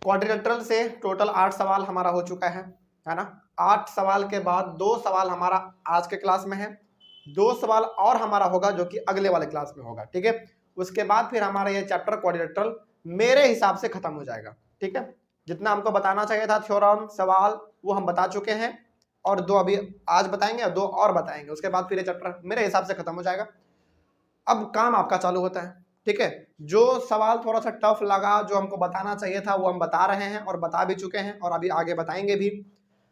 Quadrilateral से total 8 सवाल हमारा हो चुका है ना। 8 सवाल के बाद 2 सवाल हमारा आज के क्लास में है, 2 सवाल और हमारा होगा जो कि अगले वाले क्लास में होगा, ठीक है। उसके बाद फिर हमारा ये चैप्टर क्वाड्रिलेटरल मेरे हिसाब से खत्म हो जाएगा, ठीक है। जितना हमको बताना चाहिए था थ्योरम सवाल वो हम बता चुके हैं, और 2 अभी आज बताएंगे और 2 और बताएंगे, उसके बाद फिर ये चैप्टर मेरे हिसाब से खत्म हो जाएगा। अब काम आपका चालू होता है, ठीक है। जो सवाल थोड़ा सा टफ लगा, जो हमको बताना चाहिए था वो हम बता रहे हैं और बता भी चुके हैं और अभी आगे बताएंगे भी।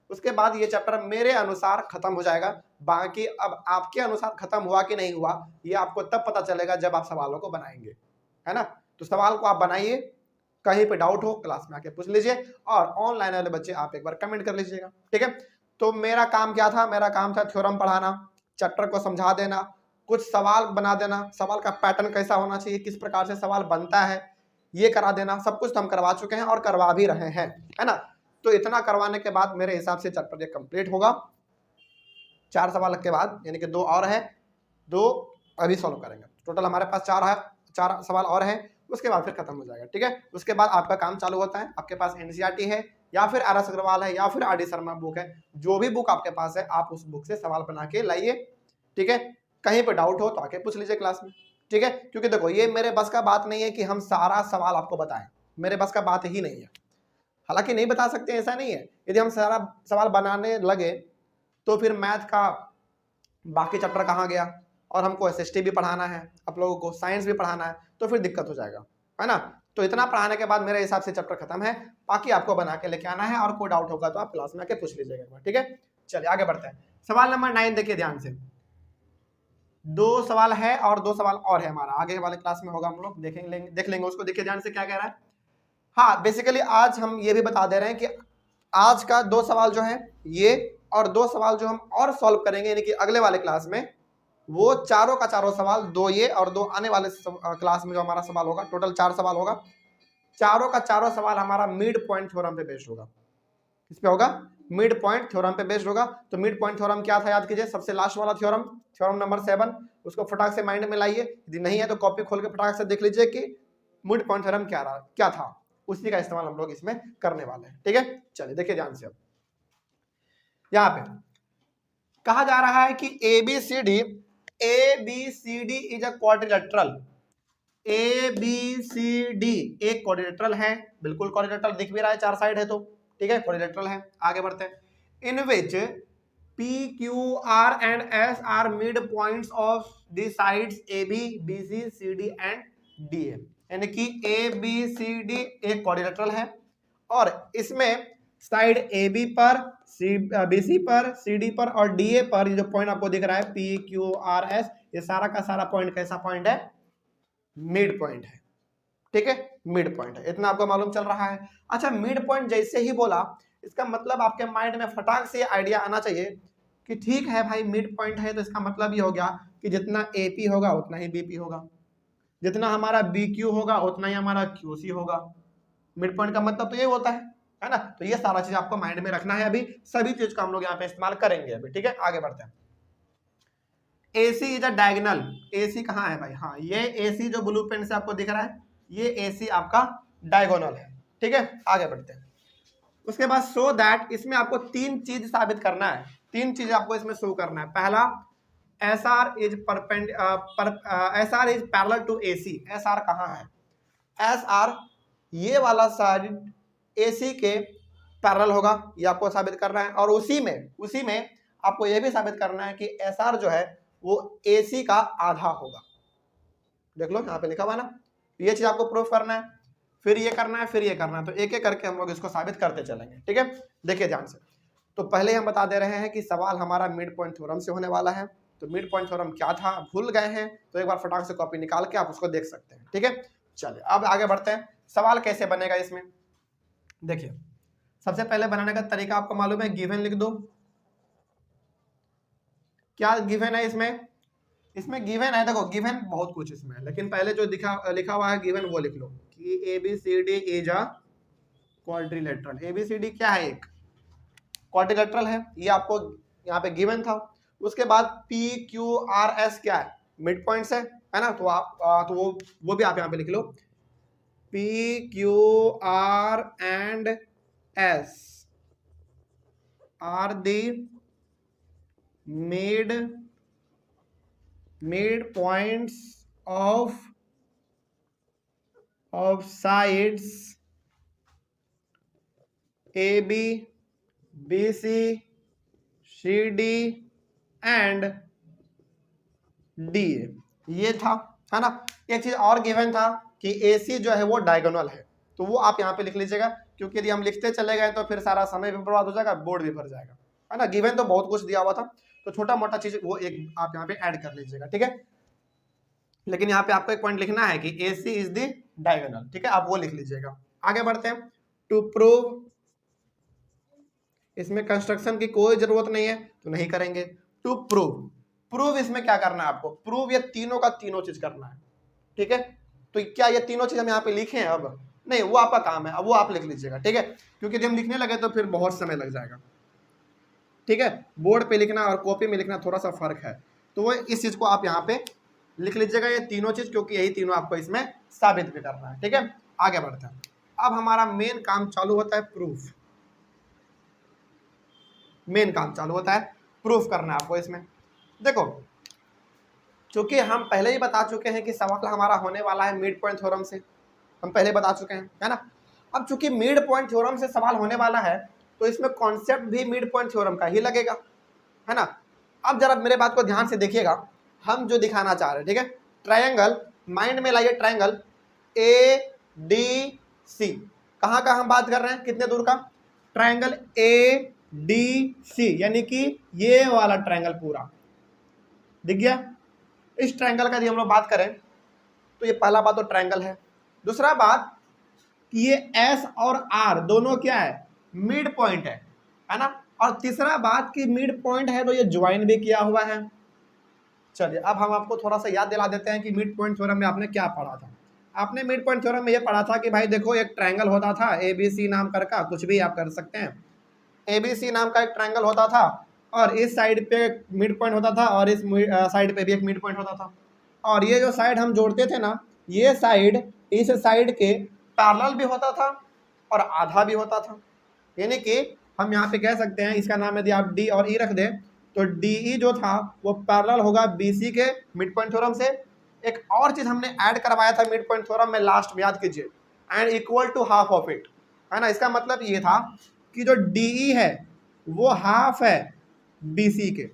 उसके बाद ये चैप्टर मेरे अनुसार खत्म हो जाएगा। बाकी अब आपके अनुसार खत्म हुआ कि नहीं हुआ ये आपको तब पता चलेगा जब आप सवालों को बनाएंगे, है ना। तो सवाल को आप बनाइए, कहीं पे डाउट हो क्लास में आके पूछ लीजिए, और ऑनलाइन वाले बच्चे आप एक बार कमेंट कर लीजिएगा, ठीक है। तो मेरा काम क्या था, मेरा काम था थ्योरम पढ़ाना, चैप्टर को समझा देना, कुछ सवाल बना देना, सवाल का पैटर्न कैसा होना चाहिए, किस प्रकार से सवाल बनता है ये करा देना। सब कुछ तो हम करवा चुके हैं और करवा भी रहे हैं, है ना। तो इतना करवाने के बाद मेरे हिसाब से चैप्टर ये कंप्लीट होगा। 4 सवाल के बाद, यानी कि 2 और है, 2 अभी सॉल्व करेंगे। टोटल हमारे पास 4 है, 4 सवाल और है, उसके बाद फिर खत्म हो जाएगा, ठीक है। उसके बाद आपका काम चालू होता है। आपके पास एनसीईआरटी है या फिर आर एस अग्रवाल है या फिर आर डी शर्मा बुक है, जो भी बुक आपके पास है आप उस बुक से सवाल बना के लाइए, ठीक है। कहीं पर डाउट हो तो आके पूछ लीजिए क्लास में, ठीक है। क्योंकि देखो ये मेरे बस का बात नहीं है कि हम सारा सवाल आपको बताएं, मेरे बस का बात ही नहीं है। हालांकि नहीं बता सकते ऐसा नहीं है, यदि हम सारा सवाल बनाने लगे तो फिर मैथ का बाकी चैप्टर कहाँ गया, और हमको एसएसटी भी पढ़ाना है, आप लोगों को साइंस भी पढ़ाना है, तो फिर दिक्कत हो जाएगा, है ना। तो इतना पढ़ाने के बाद मेरे हिसाब से चैप्टर खत्म है। बाकी आपको बना के लेके आना है, और कोई डाउट होगा तो आप क्लास में आके पूछ लीजिएगा, ठीक है। चलिए आगे बढ़ते हैं। सवाल नंबर 9 देखिए ध्यान से। 2 सवाल है और 2 सवाल और है हमारा, आगे वाले क्लास में होगा, हम लोग देख लेंगे उसको। देखिए ध्यान से क्या कह रहा है। हाँ, बेसिकली आज हम ये भी बता दे रहे हैं कि आज का 2 सवाल जो है ये, और 2 सवाल जो हम और सॉल्व करेंगे यानी कि अगले वाले क्लास में, वो चारों का चारों सवाल, 2 ये और 2 आने वाले क्लास में जो हमारा सवाल होगा, टोटल 4 सवाल होगा। चारों का चारों सवाल हमारा मिड पॉइंट थ्योरम पे बेस्ड होगा। किस पे होगा? मिड पॉइंट थ्योरम पे बेस्ड होगा। तो मिड पॉइंट थ्योरम क्या था याद कीजिए, सबसे लास्ट वाला थ्योरम, थ्योरम नंबर 7। उसको फटाक से माइंड में लाइए, यदि नहीं है तो कॉपी खोल के फटाक से देख लीजिए कि मिड पॉइंट थ्योरम क्या था, उसी का इस्तेमाल हम लोग इसमें करने वाले हैं, ठीक है। चलिए देखिए ध्यान से। अब यहां पे कहा जा रहा है कि ABCD is a quadrilateral. ABCD एक क्वाड्रिलेटरल है, बिल्कुल क्वाड्रिलेटरल दिख भी रहा है, 4 साइड है तो, ठीक है, क्वाड्रिलेटरल है। आगे बढ़ते हैं। इन विच PQR and S are mid points of the sides AB, BC, CD and DA। यानी कि ABCD एक क्वाड्रिलेटरल है, और इसमें साइड AB पर, BC पर, CD पर और DA पर ये जो पॉइंट आपको दिख रहा है PQRS, ये सारा का सारा पॉइंट कैसा पॉइंट है? मिड पॉइंट है, ठीक है, मिड पॉइंट है। इतना आपको मालूम चल रहा है। अच्छा, मिड पॉइंट जैसे ही बोला, इसका मतलब आपके माइंड में फटाक से आइडिया आना चाहिए कि ठीक है भाई मिड पॉइंट है, तो इसका मतलब ये हो गया कि जितना AP होगा उतना ही BP होगा, जितना हमारा BQ होगा उतना ही हमारा QC होगा। मिड पॉइंट का मतलब तो ये होता है ना। तो ये सारा चीज आपको माइंड में रखना है। अभी सभी चीज का हम लोग यहाँ पे इस्तेमाल करेंगे अभी, ठीक है। आगे बढ़ते हैं। AC is a diagonal. AC कहाँ है भाई? हाँ, ये AC जो ब्लू पेन से आपको दिख रहा है, ये AC आपका डायगोनल है, ठीक है। आगे बढ़ते हैं। उसके बाद शो दैट, इसमें आपको 3 चीज साबित करना है, 3 चीज आपको इसमें शो करना है। पहला, SR is parallel to AC। SR कहाँ है? SR ये वाला साइड AC के पैरेलल होगा, ये आपको साबित करना है। और उसी में आपको ये भी साबित करना है कि SR जो है वो AC का आधा होगा। देख लो यहाँ पे लिखा हुआ ना, ये चीज आपको प्रूफ करना है, फिर ये करना है, फिर ये करना है। तो एक एक करके हम लोग इसको साबित करते चलेंगे, ठीक है। देखिए ध्यान से। तो पहले हम बता दे रहे हैं कि सवाल हमारा मिड पॉइंट थ्योरम से होने वाला है। तो मिड पॉइंट थ्योरम क्या था, भूल गए हैं तो एक बार फटाक से कॉपी निकाल के आप उसको देख सकते हैं, ठीक है। चलिए अब आगे बढ़ते हैं। सवाल कैसे बनेगा इसमें, देखिए सबसे पहले बनाने का तरीका आपको मालूम है, गिवन लिख दो। क्या गिवन है इसमें? इसमें गिवन है, देखो गिवन बहुत कुछ इसमें है, लेकिन पहले जो लिखा हुआ है गिवन वो लिख लो कि ABCD is a quadrilateral. ABCD क्या है? एक क्वाड्रिलेटरल है, ये आपको यहाँ पे गिवन था। उसके बाद PQRS क्या है? मिड पॉइंट्स है ना। तो आप तो वो भी आप यहाँ पे लिख लो, PQR and S are the midpoints of sides AB, BC, CD and DA। ये था, है ना। एक चीज और गिवन था कि AC जो है वो डायगोनल है, तो वो आप यहाँ पे लिख लीजिएगा, क्योंकि यदि हम लिखते चले गए तो फिर सारा समय भी बर्बाद हो जाएगा, बोर्ड भी भर जाएगा, है ना। गिवन तो बहुत कुछ दिया हुआ था, तो छोटा मोटा चीज वो एक आप यहाँ पे ऐड कर लीजिएगा, ठीक है। लेकिन यहाँ पे आपको एक पॉइंट लिखना है कि AC इज द डायगोनल, ठीक है, आप वो लिख लीजिएगा। आगे बढ़ते हैं। टू प्रूव, इसमें कंस्ट्रक्शन की कोई जरूरत नहीं है तो नहीं करेंगे। टू प्रूव, प्रूव इसमें क्या करना है आपको, प्रूव ये तीनों का तीनों चीज करना है, ठीक है। तो क्या ये तीनों चीज हम यहाँ पे लिखे हैं? अब नहीं, वो आपका काम है, अब वो आप लिख लीजिएगा, ठीक है, क्योंकि जब हम लिखने लगे तो फिर बहुत समय लग जाएगा, ठीक है। बोर्ड पे लिखना और कॉपी में लिखना थोड़ा सा फर्क है, तो वो इस चीज को आप यहाँ पे लिख लीजिएगा, ये तीनों चीज, क्योंकि यही तीनों आपको इसमें साबित भी करना है, ठीक है। आगे बढ़ते हैं। अब हमारा मेन काम चालू होता है प्रूफ, मेन काम चालू होता है प्रूफ करना है आपको इसमें। देखो, चूंकि हम पहले ही बता चुके हैं कि सवाल हमारा होने वाला है मिड पॉइंट थ्योरम से, हम पहले बता चुके हैं, है ना। अब चूंकि मिड पॉइंट थ्योरम से सवाल होने वाला है तो इसमें कॉन्सेप्ट भी मिड पॉइंट थ्योरम का ही लगेगा, है ना। अब जरा मेरे बात को ध्यान से देखिएगा, हम जो दिखाना चाह रहे हैं, ठीक है, ट्रायंगल, माइंड में लाइए ट्रायंगल ADC, कहाँ का हम बात कर रहे हैं, कितने दूर का, ट्रायंगल ADC, यानी कि ये वाला ट्रायंगल पूरा दिख गया। इस ट्रायंगल का यदि हम लोग बात करें तो ये पहला बात तो ट्रायंगल है, दूसरा बात कि ये S और R दोनों क्या है, मिड पॉइंट है ना, और तीसरा बात कि मिड पॉइंट है तो ये ज्वाइन भी किया हुआ है। चलिए अब हम आपको थोड़ा सा याद दिला देते हैं कि मिड पॉइंट थ्योरम में आपने क्या पढ़ा था। आपने मिड पॉइंट थ्योरम में ये पढ़ा था कि भाई देखो, एक ट्रायंगल होता था ABC नाम का, कुछ भी आप कर सकते हैं, ABC नाम का एक ट्रायंगल होता था, और इस साइड पे मिड पॉइंट होता था और इस साइड पे भी एक मिड पॉइंट होता था, और ये जो साइड हम जोड़ते थे ना, ये साइड इस साइड के पैरेलल भी होता था और आधा भी होता था। यानी कि हम यहाँ पे कह सकते हैं, इसका नाम यदि आप D और E रख दें तो DE जो था वो पैरेलल होगा BC के मिड पॉइंट थ्योरम से। एक और चीज हमने ऐड करवाया था मिड पॉइंट थ्योरम में लास्ट में, याद कीजिए, and equal to half of it, है ना। इसका मतलब ये था कि जो DE है वो हाफ है BC के।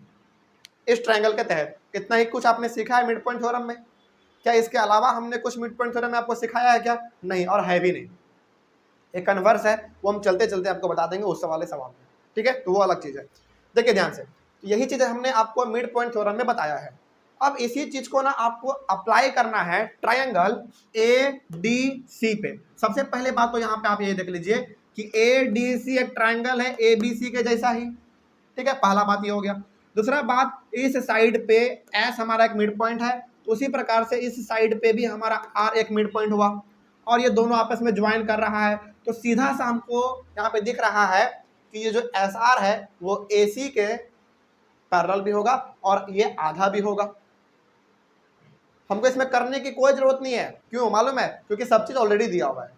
इस ट्रायंगल के तहत इतना ही कुछ आपने सीखा है मिड पॉइंट थ्योरम में। क्या इसके अलावा हमने कुछ मिड पॉइंट थ्योरम में आपको सिखाया है क्या? नहीं, और है भी नहीं। एक कन्वर्स है, वो हम चलते चलते आपको बता देंगे उस वाले सवाल में, ठीक है, तो वो अलग चीज है। देखिए ध्यान से, यही चीज हमने आपको मिड पॉइंट थ्योरम में बताया है। अब इसी चीज को ना आपको अप्लाई करना है ट्रायंगल ADC पे। सबसे पहले बात तो यहाँ पे आप ये देख लीजिए कि ADC एक ट्रायंगल है ABC के जैसा ही, ठीक है, पहला बात ये हो गया। दूसरा बात, इस साइड पे S हमारा एक मिड पॉइंट है, तो उसी प्रकार से इस साइड पे भी हमारा R एक मिड पॉइंट हुआ, और ये दोनों आपस में ज्वाइन कर रहा है, तो सीधा सा हमको यहाँ पे दिख रहा है कि ये जो SR है वो AC के पैरेलल भी होगा और ये आधा भी होगा। हमको इसमें करने की कोई जरूरत नहीं है, क्यों मालूम है? क्योंकि सब चीज ऑलरेडी दिया हुआ है,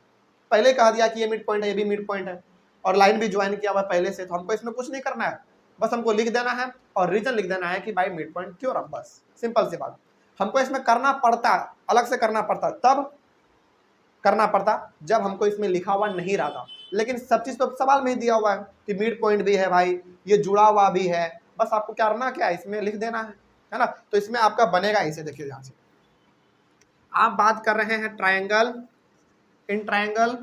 पहले कहा दिया कि ये मिड पॉइंट है, ये भी मिड पॉइंट है, और लाइन भी ज्वाइन किया हुआ है पहले से, तो हमको इसमें कुछ नहीं करना है, बस हमको लिख देना है और रीजन लिख देना है कि भाई मिड पॉइंट थ्योरम, बस सिंपल सी बात। हमको इसमें करना पड़ता, अलग से करना पड़ता, तब करना पड़ता जब हमको इसमें लिखा हुआ नहीं रहा था, लेकिन सब चीज तो सवाल में ही दिया हुआ है कि मिड पॉइंट भी है भाई, ये जुड़ा हुआ भी है, बस आपको क्या करना, क्या इसमें लिख देना है ना। तो इसमें आपका बनेगा इसे, देखिए ध्यान से, आप बात कर रहे हैं triangle, in triangle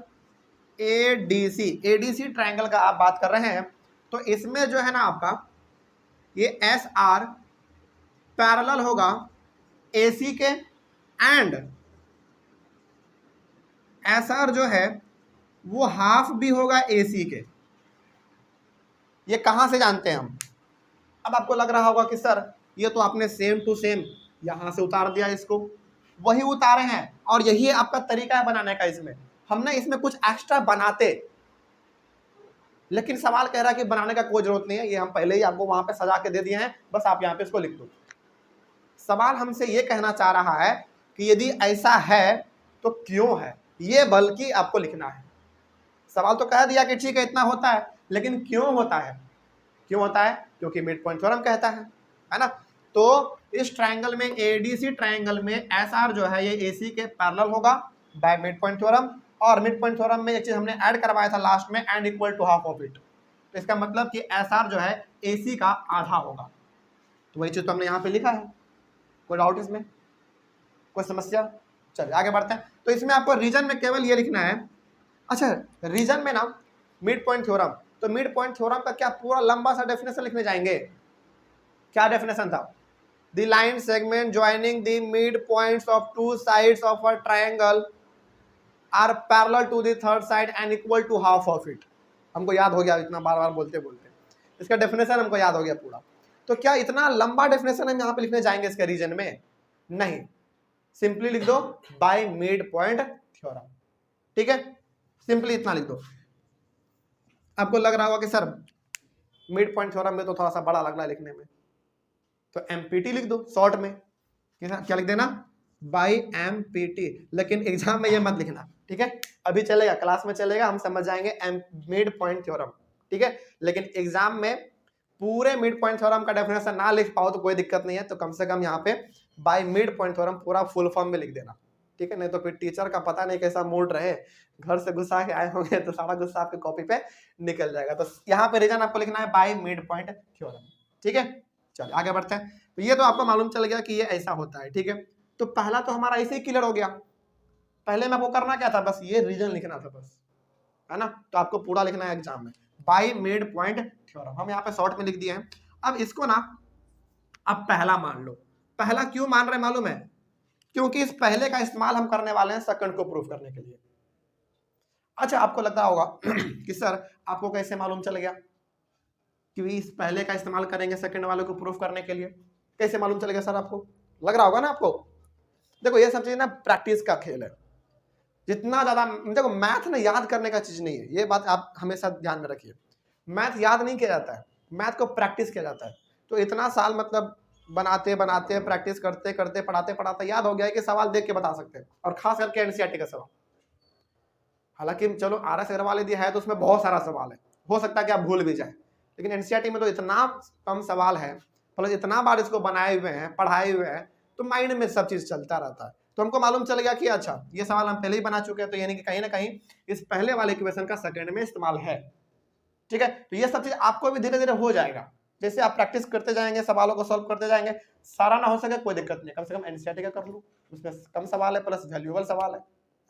ADC triangle का आप बात कर रहे हैं, तो इसमें जो है ना आपका ये SR पैरेलल होगा AC के, एंड SR जो है वो हाफ भी होगा AC के। ये कहां से जानते हैं हम? अब आपको लग रहा होगा कि सर ये तो आपने सेम टू सेम यहां से उतार दिया, इसको वही उतारे हैं, और यही आपका तरीका है बनाने का। इसमें हमने इसमें कुछ एक्स्ट्रा बनाते, लेकिन सवाल कह रहा है कि बनाने का कोई जरूरत नहीं है, ये हम पहले ही आपको वहां पे सजा के दे दिए हैं, बस आप यहाँ पे इसको लिख दो। सवाल हमसे ये कहना चाह रहा है कि यदि ऐसा है तो क्यों है, ये बल्कि आपको लिखना है। सवाल तो कह दिया कि ठीक है इतना होता है, लेकिन क्यों होता है, क्यों होता है, क्योंकि मिड पॉइंट थ्योरम कहता है ना। तो इस ट्रायंगल में, एडीसी ट्रायंगल में एस आर जो है ये एसी के पैरेलल होगा बाय मिड पॉइंट थ्योरम। और मिड पॉइंट थ्योरम में एक चीज हमने ऐड करवाया था लास्ट में, and equal to half of it. तो इसका मतलब कि एस आर जो है एसी का आधा होगा। तो वही चीज तो हमने यहाँ पे लिखा है। कोई डाउट इसमें, कोई समस्या? चलिए आगे बढ़ते हैं। तो इसमें आपको रीजन में केवल ये लिखना है। अच्छा, रीजन में ना मिड पॉइंट थ्योरम, तो मिड पॉइंट थ्योरम का क्या पूरा लंबा सा डेफिनेशन लिखने जाएंगे? क्या डेफिनेशन था? The line segment joining the mid points of two sides of a triangle are parallel to the third side and equal to half of it. हमको याद हो गया इतना बार बार बोलते बोलते, इसका डेफिनेशन हमको याद हो गया पूरा। तो क्या इतना लंबा डेफिनेशन हम यहाँ पे लिखने जाएंगे इसके रीजन में? नहीं, सिंपली लिख दो बाय मिड पॉइंट थ्योरम। ठीक है, सिंपली इतना लिख दो। आपको लग रहा होगा कि सर मिड पॉइंट थ्योरम में तो थोड़ा सा बड़ा लग रहा है लिखने में, तो एमपीटी लिख दो शॉर्ट में। क्या लिख देना? Bye empty. लेकिन एग्जाम में ये मत लिखना, ठीक है? अभी चलेगा, क्लास में चलेगा, हम समझ जाएंगे मिड पॉइंट थ्योरम, ठीक है? लेकिन एग्जाम में पूरे मिड पॉइंट थ्योरम का डेफिनेशन ना लिख पाओ तो कोई दिक्कत नहीं है, तो कम से कम यहाँ पे बाय मिड पॉइंट थ्योरम पूरा फुल फॉर्म में लिख देना, ठीक है? नहीं तो फिर टीचर का पता नहीं कैसा मूड रहे, घर से गुस्सा के आए होंगे तो सारा गुस्सा आपके कॉपी पे निकल जाएगा। तो यहाँ पे रीजन आपको लिखना है बाय मिड पॉइंट थ्योरम, ठीक है? चलिए आगे बढ़ते हैं। तो ये तो आपको मालूम चल गया कि ये ऐसा होता है, ठीक है? तो पहला तो हमारा ऐसे ही क्लियर हो गया। पहले में आपको करना क्या था? बस ये रीजन लिखना था बस, है ना? तो आपको पूरा लिखना है एग्जाम में बाय मिड पॉइंट थ्योरम। हम यहाँ पे शॉर्ट में लिख दिए हैं। अब इसको ना अब पहला मान लो। पहला क्यों मान रहे मालूम है? क्योंकि इस पहले का इस्तेमाल हम करने वाले हैं सेकंड को प्रूफ करने के लिए। अच्छा, आपको लगता होगा कि सर आपको कैसे मालूम चल गया कि इस पहले का इस्तेमाल करेंगे सेकंड वाले को प्रूफ करने के लिए? कैसे मालूम चल गया सर? आपको लग रहा होगा ना आपको। देखो ये सब चीज ना प्रैक्टिस का खेल है। जितना ज्यादा देखो, मैथ ना याद करने का चीज नहीं है, ये बात आप हमेशा ध्यान में रखिए। मैथ याद नहीं किया जाता है, मैथ को प्रैक्टिस किया जाता है। तो इतना साल मतलब बनाते बनाते प्रैक्टिस करते करते पढ़ाते पढ़ाते याद हो गया है कि सवाल देख के बता सकते हैं, और खास करके एनसीईआरटी का सवाल। हालांकि चलो RS अग्रवाल यदि है तो उसमें बहुत सारा सवाल है, हो सकता है कि आप भूल भी जाए, लेकिन एनसीईआरटी में तो इतना कम सवाल है, प्लस इतना बार इसको बनाए हुए हैं, पढ़ाए हुए हैं, तो माइंड में सब चीज चलता रहता है। तो हमको मालूम चल गया कि अच्छा ये सवाल हम पहले ही बना चुके हैं, तो यानी कि कहीं ना कहीं इस पहले वाले इक्वेशन का सेकंड में इस्तेमाल है, ठीक है? तो ये सब चीज आपको भी धीरे धीरे हो जाएगा, जैसे आप प्रैक्टिस करते जाएंगे, सवालों को सॉल्व करते जाएंगे। सारा ना हो सके कोई दिक्कत नहीं, कम से कम एनसीईआरटी का कर लो, उसमें कम सवाल है प्लस वैल्यूएबल सवाल है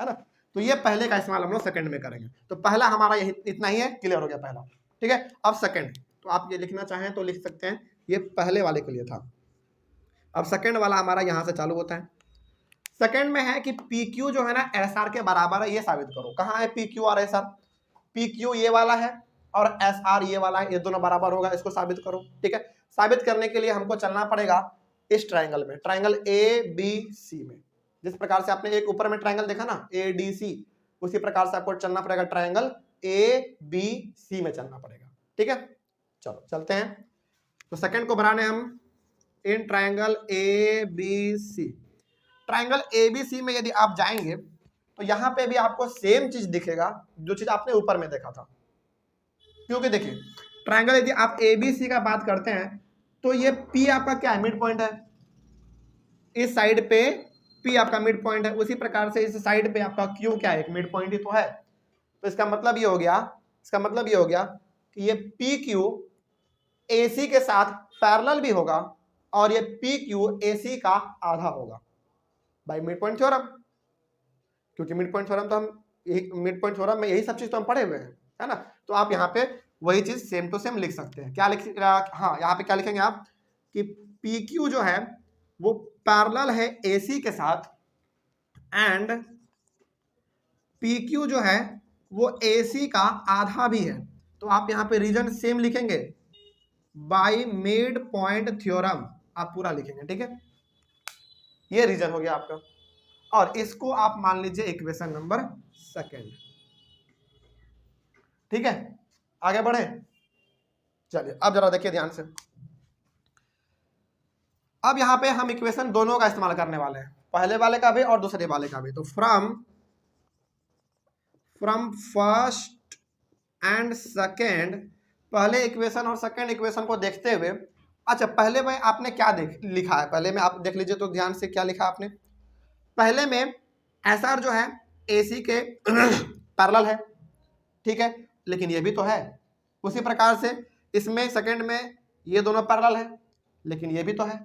ना? तो ये पहले का इस्तेमाल हम लोग सेकंड में करेंगे। तो पहला हमारा यही इतना ही है, क्लियर हो गया पहला, ठीक है? अब सेकंड, तो आप ये लिखना चाहें तो लिख सकते हैं, ये पहले वाले के लिए था। अब सेकंड वाला हमारा यहाँ से चालू होता है। सेकंड में है कि पी क्यू जो है ना एस आर के बराबर है, ये साबित करो। कहाँ है पी क्यू और एस आर? पी क्यू ये वाला है और एस आर ये वाला है, ये दोनों बराबर होगा, इसको साबित करो, ठीक है? साबित करने के लिए हमको चलना पड़ेगा इस ट्रायंगल में, ट्रायंगल ए बी सी में। जिस प्रकार से आपने एक ऊपर में ट्रायंगल देखा ना ए डी सी, उसी प्रकार से आपको चलना पड़ेगा ट्रायंगल ए बी सी में चलना पड़ेगा, ठीक है? चलो चलते हैं। तो सेकंड को बनाने हम in triangle A B C. Triangle A B C में यदि आप जाएंगे तो यहां पे भी आपको सेम चीज दिखेगा जो चीज आपने ऊपर में देखा था। क्योंकि देखिए ट्रायंगल यदि आप ए बी सी का बात करते हैं तो ये पी आपका क्या है? मिड पॉइंट है। इस साइड पे पी आपका मिड पॉइंट है, उसी प्रकार से इस साइड पे आपका क्यू क्या है? एक मिड पॉइंट ही तो है। तो इसका मतलब ये हो गया, कि ये पी क्यू ए सी के साथ पैरेलल भी होगा और ये पी क्यू ए सी का आधा होगा बाय मिड पॉइंट थ्योरम। क्योंकि मिड पॉइंट थ्योरम तो हम मिड पॉइंट थ्योरम में यही सब चीज तो हम पढ़े हुए हैं, है ना? तो आप यहाँ पे वही चीज सेम टू सेम लिख सकते हैं। क्या हाँ, यहाँ पे क्या लिखेंगे आप कि पी क्यू जो है वो पैरेलल है AC के साथ एंड पी क्यू जो है वो AC का आधा भी है। तो आप यहाँ पे रीजन सेम लिखेंगे बाय मिड पॉइंट थ्योरम, आप पूरा लिखेंगे, ठीक है? ये रीजन हो गया आपका, और इसको आप मान लीजिए इक्वेशन नंबर सेकंड, ठीक है? आगे बढ़े, चलिए अब जरा देखिए ध्यान से। अब यहां पे हम इक्वेशन दोनों का इस्तेमाल करने वाले हैं, पहले वाले का भी और दूसरे वाले का भी। तो फ्रॉम फर्स्ट एंड सेकेंड, पहले इक्वेशन और सेकेंड इक्वेशन को देखते हुए, अच्छा पहले में आपने क्या लिखा है, पहले में आप देख लीजिए तो ध्यान से क्या लिखा आपने। पहले में एसआर जो है एसी के पैरेलल है, ठीक है, लेकिन ये भी तो है। उसी प्रकार से इसमें सेकंड में ये दोनों पैरेलल है, लेकिन ये भी तो है।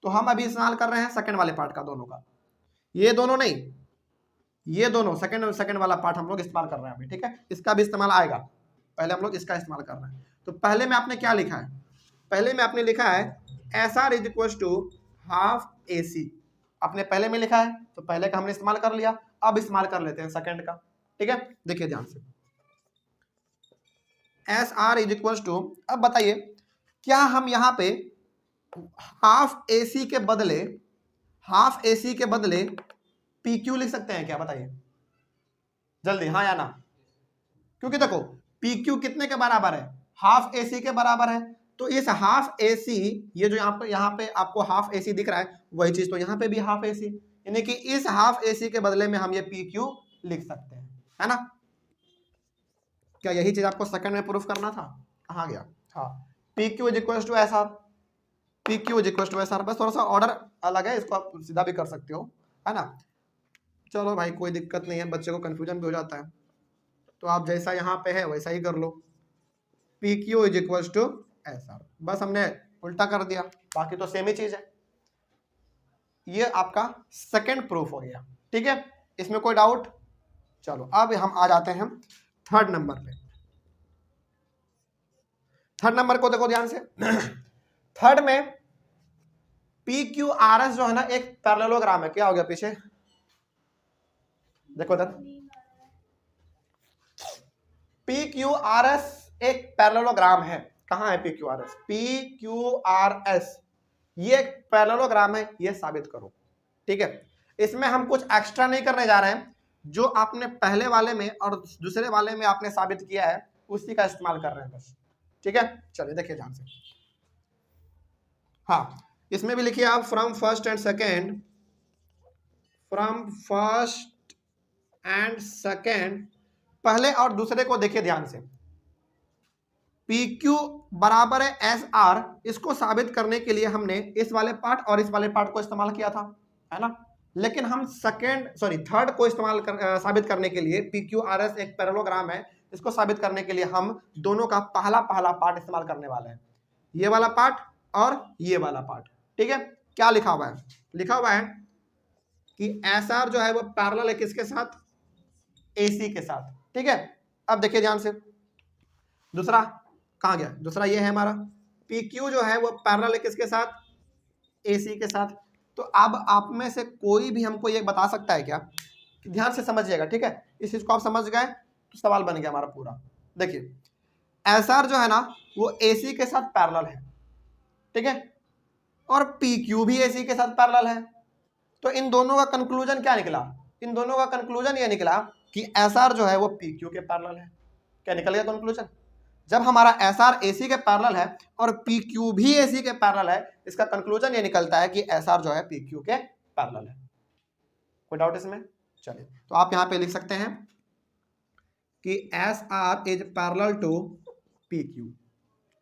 तो हम अभी इस्तेमाल कर रहे हैं सेकंड वाले पार्ट का, दोनों का, ये दोनों नहीं, ये दोनों सेकंड वाला पार्ट हम लोग इस्तेमाल कर रहे हैं अभी, ठीक है। इसका भी इस्तेमाल आएगा, पहले हम लोग इसका इस्तेमाल कर रहे हैं। तो पहले में आपने क्या लिखा है, पहले में आपने लिखा है S R is equal to half A C, आपने पहले में लिखा है, तो पहले का हमने इस्तेमाल कर लिया, अब इस्तेमाल कर लेते हैं सेकंड का, ठीक है। देखिए ध्यान से, S R is equal to, अब बताइए क्या हम यहाँ पे हाफ ए सी के बदले, हाफ ए सी के बदले पी क्यू लिख सकते हैं क्या, बताइए जल्दी, हाँ या ना। क्योंकि देखो पी क्यू कितने के बराबर है, हाफ ए सी के बराबर है। तो इस हाफ ए सी, ये जो यहाँ पे आपको हाफ ए सी दिख रहा है, वही चीज तो यहाँ पे भी हाफ ए सी, यानी कि इस हाफ ए सी के बदले में हम ये पी क्यू लिख सकते हैं, है ना। क्या यही चीज आपको सेकंड में प्रूफ करना था, कहाँ गया, हाँ, P Q is equal to S R, P Q is equal to S R, बस थोड़ा सा ऑर्डर अलग है, इसको आप सीधा भी कर सकते हो, है ना। चलो भाई कोई दिक्कत नहीं है, बच्चे को कंफ्यूजन भी हो जाता है, तो आप जैसा यहाँ पे है वैसा ही कर लो, P Q is equal to S R, बस हमने उल्टा कर दिया, बाकी तो सेम ही चीज है। ये आपका सेकंड प्रूफ हो गया, ठीक है, इसमें कोई डाउट। चलो अब हम आ जाते हैं थर्ड नंबर पे। थर्ड नंबर को देखो ध्यान से, थर्ड में पी क्यू आर एस जो है ना एक पैरेललोग्राम है, क्या हो गया पीछे, देखो इधर, पी क्यू आर एस एक पैरेललोग्राम है, कहां है P Q R S, P Q R S ये एक पैरेललोग्राम है, ये साबित करो, ठीक है। इसमें हम कुछ एक्स्ट्रा नहीं करने जा रहे हैं, जो आपने पहले वाले में और दूसरे वाले में आपने साबित किया है उसी का इस्तेमाल कर रहे हैं बस, ठीक है। चलिए देखिए ध्यान से, हाँ इसमें भी लिखिए आप from first and second, from first and second, पहले और दूसरे को देखिए ध्यान से, पी क्यू बराबर है एस आर, इसको साबित करने के लिए हमने इस वाले पार्ट और इस वाले पार्ट को इस्तेमाल किया था, है ना। लेकिन हम थर्ड को साबित करने के लिए, पी क्यू आर एस एक पैरेललोग्राम है, इसको साबित करने के लिए हम दोनों का पहला पार्ट इस्तेमाल करने वाले हैं, ये वाला पार्ट और ये वाला पार्ट, ठीक है। क्या लिखा हुआ है, लिखा हुआ है कि एस आर जो है वो पैरेलल है किसके साथ, ए सी के साथ, ठीक है। अब देखिए ध्यान से, दूसरा कहाँ गया, दूसरा ये है हमारा, पी क्यू जो है वो पैरेलल है किसके साथ, ए सी के साथ। तो अब आप में से कोई भी हमको ये बता सकता है क्या, ध्यान से समझिएगा, ठीक है, इस चीज को आप समझ गए तो सवाल बन गया हमारा पूरा। देखिए एस आर जो है ना वो ए सी के साथ पैरेलल है, ठीक है, और पी क्यू भी ए सी के साथ पैरेलल है। तो इन दोनों का कंक्लूजन क्या निकला, इन दोनों का कंक्लूजन ये निकला कि एस आर जो है वो पी क्यू के पैरेलल है। क्या निकल गया कंक्लूजन, जब हमारा एस आर ए सी के पैरेलल है और पी क्यू भी ए सी के पैरेलल है, इसका कंक्लूजन ये निकलता है कि एस आर जो है पी क्यू के पैरेलल है। कोई डाउट इसमें, चलिए तो आप यहां पे लिख सकते हैं कि S R is parallel to P Q,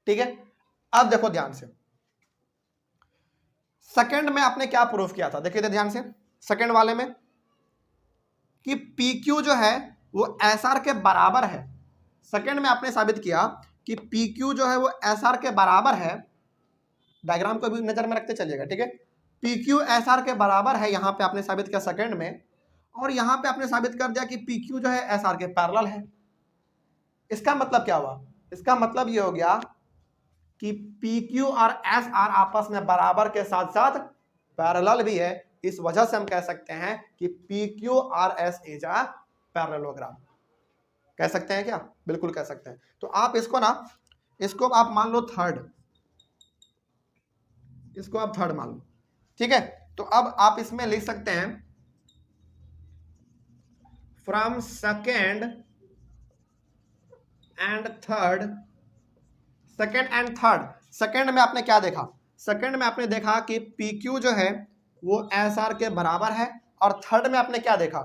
ठीक है। अब देखो ध्यान से, सेकंड में आपने क्या प्रूफ किया था, देखिए ध्यान से, सेकंड वाले में कि पी क्यू जो है वो एस आर के बराबर है। सेकंड में आपने साबित किया कि पी क्यू जो है वो एस आर के बराबर है, डायग्राम को भी नजर में रखते चलिएगा, ठीक है। पी क्यू एस आर के बराबर है, यहां पे आपने साबित किया सेकंड में, और यहां पे आपने साबित कर दिया कि पी क्यू जो है एस आर के पैरेलल है। इसका मतलब क्या हुआ, इसका मतलब ये हो गया कि पी क्यू और एस आर आपस में बराबर के साथ साथ पैरेलल भी है। इस वजह से हम कह सकते हैं कि P Q R S is a parallelogram. कह सकते हैं क्या, बिल्कुल कह सकते हैं। तो आप इसको ना, इसको आप मान लो थर्ड, इसको आप थर्ड मान लो, ठीक है। तो अब आप इसमें लिख सकते हैं from second and third, second and third. Second में आपने क्या देखा, सेकेंड में आपने देखा कि पी क्यू जो है वो एस आर के बराबर है, और थर्ड में आपने क्या देखा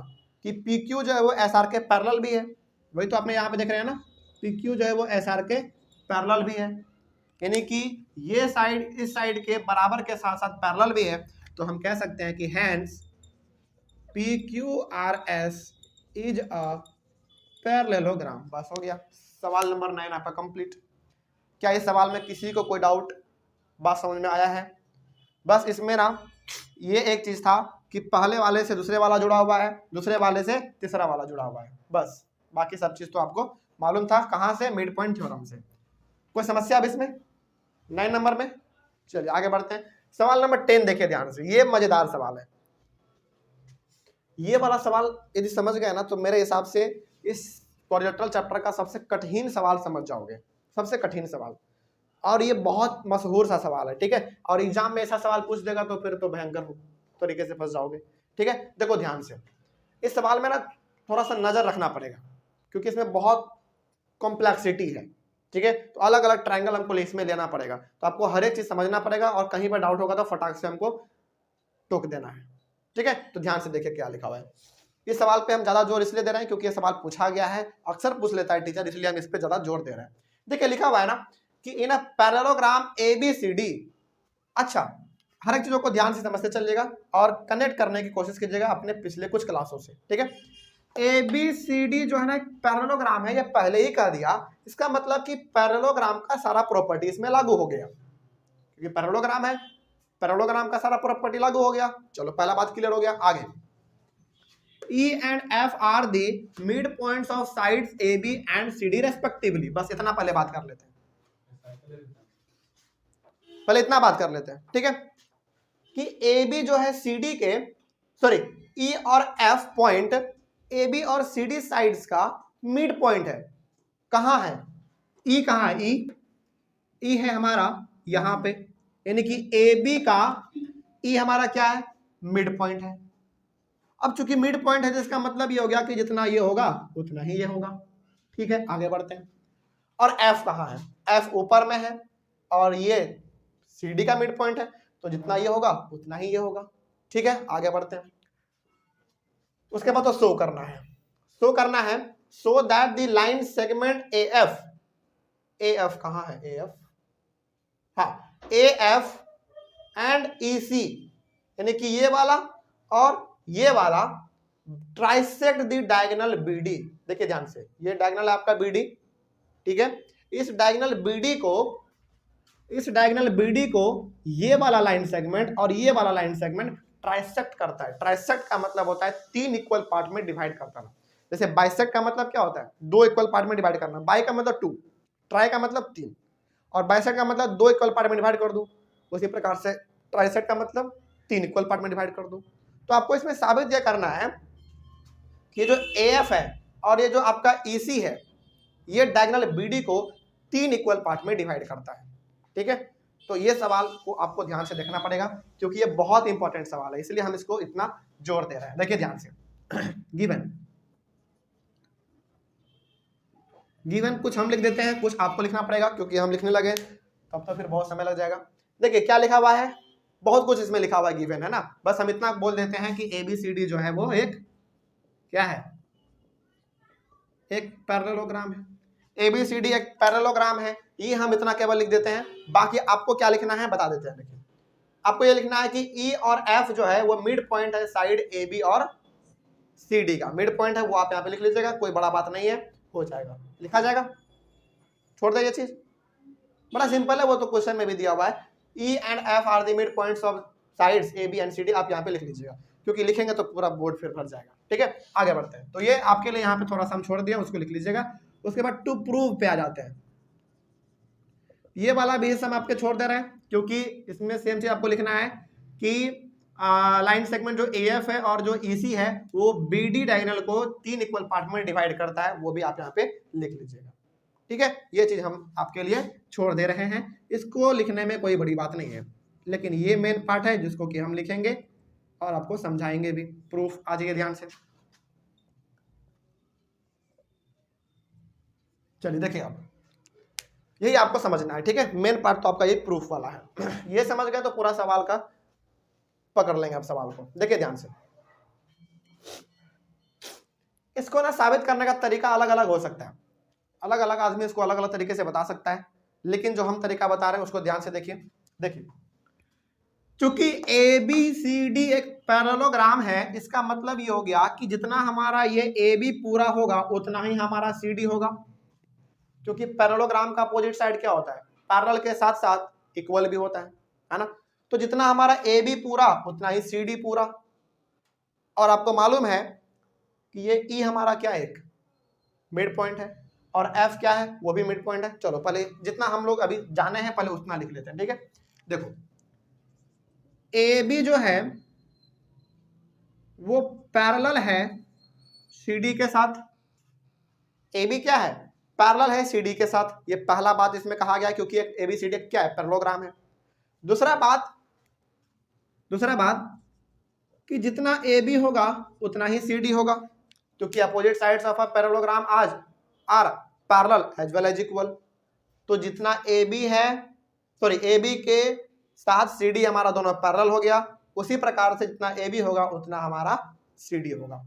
कि पी क्यू जो है वो एस आर के पैरेलल भी है। वही तो आपने यहाँ पे देख रहे हैं ना, पी क्यू जो है वो एस आर के पैरेलल भी है, यानी कि ये साइड इस साइड के बराबर के साथ साथ पैरेलल भी है, तो हम कह सकते हैं कि hence P Q R S is a parallelogram. बस हो गया, सवाल नंबर 9 आपका कंप्लीट। क्या इस सवाल में किसी को कोई डाउट, बात समझ में आया है? बस इसमें ना ये एक चीज था कि पहले वाले से दूसरे वाला जुड़ा हुआ है, दूसरे वाले से तीसरा वाला जुड़ा हुआ है, बस बाकी सब चीज तो आपको मालूम था। कहाँ से? मिड पॉइंट थ्योरम से। कोई समस्या अब इसमें 9 नंबर में? चलिए आगे बढ़ते हैं। सवाल नंबर 10 देखिए ध्यान से, ये मजेदार सवाल है। ये वाला सवाल यदि समझ गए ना तो मेरे हिसाब से इस क्वाड्रेटिक चैप्टर का सबसे कठिन सवाल समझ जाओगे, सबसे कठिन सवाल। और ये बहुत मशहूर सा सवाल है, ठीक है। और एग्जाम में ऐसा सवाल पूछ देगा तो फिर तो भयंकर तरीके से फंस जाओगे, ठीक है। देखो ध्यान से, इस सवाल में ना थोड़ा सा नजर रखना पड़ेगा क्योंकि इसमें बहुत कॉम्प्लेक्सिटी है, ठीक है। तो अलग अलग ट्रायंगल हमको इसमें लेना पड़ेगा, तो आपको हर एक चीज समझना पड़ेगा और कहीं पर डाउट होगा तो फटाक से हमको टोक देना है, ठीक है। तो ध्यान से देखिए क्या लिखा हुआ है। इस सवाल पे हम ज्यादा जोर इसलिए दे रहे हैं क्योंकि ये सवाल पूछा गया है, अक्सर पूछ लेता है टीचर, इसलिए हम इस पे ज्यादा जोर दे रहे हैं। देखिए लिखा हुआ है ना कि इन अ पैरेललोग्राम ABCD। अच्छा, हर एक चीजों को ध्यान से समझते चलिएगा और कनेक्ट करने की कोशिश कीजिएगा अपने पिछले कुछ क्लासों से, ठीक है। ABCD जो है ना पैरेललोग्राम है, ये पहले ही कह दिया, इसका मतलब कि पैरेललोग्राम का सारा प्रॉपर्टी इसमें लागू हो गया, क्योंकि पैरेललोग्राम है, पैरेललोग्राम का सारा प्रॉपर्टी लागू हो गया। चलो पहला बात क्लियर हो गया। आगे, E and F are the midpoints of sides AB and CD respectively। बस इतना पहले बात कर लेते हैं, पहले इतना बात कर लेते हैं, ठीक है, कि AB जो है CD के, सॉरी E और F पॉइंट AB और CD साइड्स का मिड पॉइंट है। कहां है? E कहां है? E है हमारा यहां पे, यानी कि AB का E हमारा क्या है? मिड पॉइंट है। अब चूंकि मिड पॉइंट है जिसका मतलब ये हो गया कि जितना ये होगा उतना ही ये होगा, ठीक है। आगे बढ़ते हैं। और F कहाँ है? F ऊपर में है और ये CD का मिड पॉइंट है, तो जितना ये होगा उतना ही ये होगा, ठीक है। आगे बढ़ते हैं। उसके बाद तो शो करना है, शो करना है, so that the line segment AF कहाँ है? AF, हाँ, AF एंड EC, यानी कि ये वाला और ये वाला ट्राइसेक्ट द डायगोनल BD। देखिए ध्यान से, ये डायगोनल आपका BD, ठीक है। इस डायगोनल BD को ये वाला लाइन सेगमेंट और ये वाला लाइन सेगमेंट ट्राइसेक्ट करता है। ट्राइसेक्ट का मतलब होता है 3 इक्वल पार्ट में डिवाइड करता है। जैसे बाइसेक्ट का मतलब क्या होता है? 2 इक्वल पार्ट में डिवाइड करना। बाई का मतलब 2, ट्राई का मतलब 3 और बाइसेक्ट का मतलब 2 इक्वल पार्ट में डिवाइड कर दो। उसी प्रकार से ट्राइसेक्ट का मतलब 3 इक्वल पार्ट में डिवाइड कर दो। तो आपको इसमें साबित यह करना है कि जो AF है और ये जो आपका EC है, ये डायगोनल BD को 3 इक्वल पार्ट में डिवाइड करता है, ठीक है। तो ये सवाल को आपको ध्यान से देखना पड़ेगा क्योंकि ये बहुत इंपॉर्टेंट सवाल है, इसलिए हम इसको इतना जोर दे रहे हैं। देखिए ध्यान से, गिवन कुछ हम लिख देते हैं, कुछ आपको लिखना पड़ेगा क्योंकि हम लिखने लगे तब तो फिर बहुत समय लग जाएगा। देखिए क्या लिखा हुआ है, बहुत कुछ इसमें लिखा हुआ है, गिवन है ना। बस हम इतना बोल देते हैं कि ABCD जो है वो एक क्या है? एक पैरेललोग्राम है। ABCD एक पैरेललोग्राम है, ये हम इतना केवल लिख देते हैं। बाकी आपको क्या लिखना है बता देते हैं। देखिए आपको ये लिखना है कि E और F जो है वो मिड पॉइंट है साइड AB और CD का मिड पॉइंट है, वो आप यहाँ पे लिख लीजिएगा, कोई बड़ा बात नहीं है, हो जाएगा, लिखा जाएगा। छोड़ दे ये चीज, बड़ा सिंपल है, वो तो क्वेश्चन में भी दिया हुआ है। E and F are the midpoints of sides AB and CD, आप यहाँ पे लिख लीजिएगा क्योंकि लिखेंगे तो पूरा बोर्ड फिर भर जाएगा, ठीक है। आगे बढ़ते हैं। तो ये आपके लिए यहाँ पे थोड़ा सा हम छोड़ दिया, उसको लिख लीजिएगा। उसके बाद टू प्रूव पे आ जाते हैं। ये वाला भी हम आपके छोड़ दे रहे हैं क्योंकि इसमें सेम चीज आपको लिखना है कि लाइन सेगमेंट जो AF है और जो EC है वो BD डायगोनल को 3 इक्वल पार्ट में डिवाइड करता है, वो भी आप यहाँ पे लिख लीजिएगा, ठीक है। ये चीज हम आपके लिए छोड़ दे रहे हैं, इसको लिखने में कोई बड़ी बात नहीं है, लेकिन ये मेन पार्ट है जिसको कि हम लिखेंगे और आपको समझाएंगे भी। प्रूफ आ जाइए ध्यान से। चलिए देखिए आप, यही आपको समझना है, ठीक है। मेन पार्ट तो आपका ये प्रूफ वाला है। ये समझ गए तो पूरा सवाल का पकड़ लेंगे आप सवाल को। देखिए ध्यान से, इसको ना साबित करने का तरीका अलग अलग हो सकता है। अलग अलग आदमी इसको अलग अलग तरीके से बता सकता है, लेकिन जो हम तरीका बता रहे हैं उसको ध्यान से देखिए। देखिए, चूंकि ए बी सी डी एक पैरेललोग्राम है, इसका मतलब ये हो गया कि जितना हमारा ये ए बी पूरा होगा उतना ही हमारा सी डी होगा, क्योंकि पैरेललोग्राम का अपोजिट साइड क्या होता है, पैरेलल के साथ साथ इक्वल भी होता है ना। तो जितना हमारा ए बी पूरा उतना ही सी डी पूरा। और आपको मालूम है कि ये ई हमारा क्या है, एक मिड पॉइंट है, और एफ क्या है, वो भी मिड पॉइंट है। चलो पहले जितना हम लोग अभी जाने हैं पहले उतना लिख लेते हैं, ठीक है। देखो ए बी जो है वो पैरेलल है सी डी के साथ। ए बी क्या है, पैरेलल है सी डी के साथ। ये पहला बात इसमें कहा गया, क्योंकि ए बी सी डी क्या है, पैरेललोग्राम है। दूसरा बात कि जितना ए बी होगा उतना ही सी डी होगा, क्योंकि opposite sides of a parallelogram are parallel as well as equal. तो जितना ए बी है, सॉरी ए बी के साथ सी डी हमारा दोनों पैरेलल हो गया, उसी प्रकार से जितना ए बी होगा उतना हमारा सी डी होगा।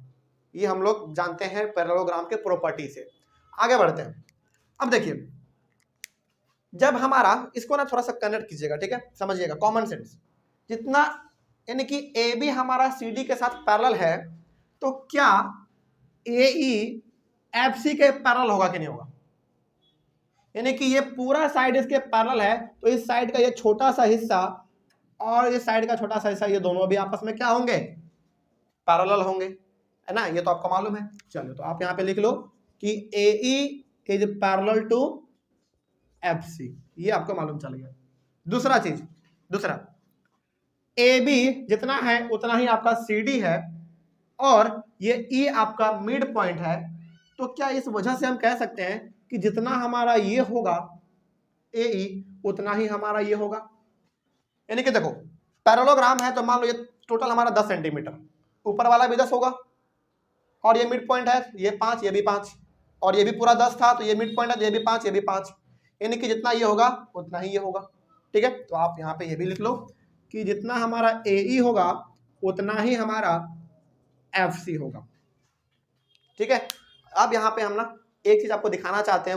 ये हम लोग जानते हैं पैरेललोग्राम के प्रॉपर्टी से। आगे बढ़ते हैं। अब देखिए, जब हमारा इसको ना थोड़ा सा कनेक्ट कीजिएगा, ठीक है, समझिएगा, कॉमन सेंस। जितना यानी कि ए बी हमारा सी डी के साथ पैरेलल है, तो क्या ए ई एफ सी के पैरेलल होगा कि नहीं होगा। यानी कि ये पूरा साइड इसके पैरेलल है, तो इस साइड का ये छोटा सा हिस्सा और इस साइड का छोटा सा हिस्सा, ये दोनों भी आपस में क्या होंगे, पैरेलल होंगे, है ना। ये तो आपको मालूम है। चलो तो आप यहाँ पे लिख लो कि A E is parallel to F C, ये आपको मालूम चल गया। दूसरा ए बी जितना है उतना ही आपका सी डी है, और ये ई आपका मिड पॉइंट है। तो क्या इस वजह से हम कह सकते हैं कि जितना हमारा ये होगा ए ई उतना ही हमारा ये होगा। यानी कि देखो पैरेललोग्राम है, तो मान लो ये टोटल हमारा 10 सेंटीमीटर, ऊपर वाला भी 10 होगा, और ये मिड पॉइंट है, ये 5, ये भी 5, और ये भी पूरा 10 था, तो ये मिड पॉइंट है, तो ये भी 5, ये भी 5। यानी कि जितना ये होगा उतना ही ये होगा, ठीक है। तो आप यहाँ पे ये भी लिख लो कि जितना हमारा ए ई होगा उतना ही हमारा एफ सी होगा, ठीक है। अब यहाँ पे हम ना एक चीज आपको दिखाना चाहते हैं,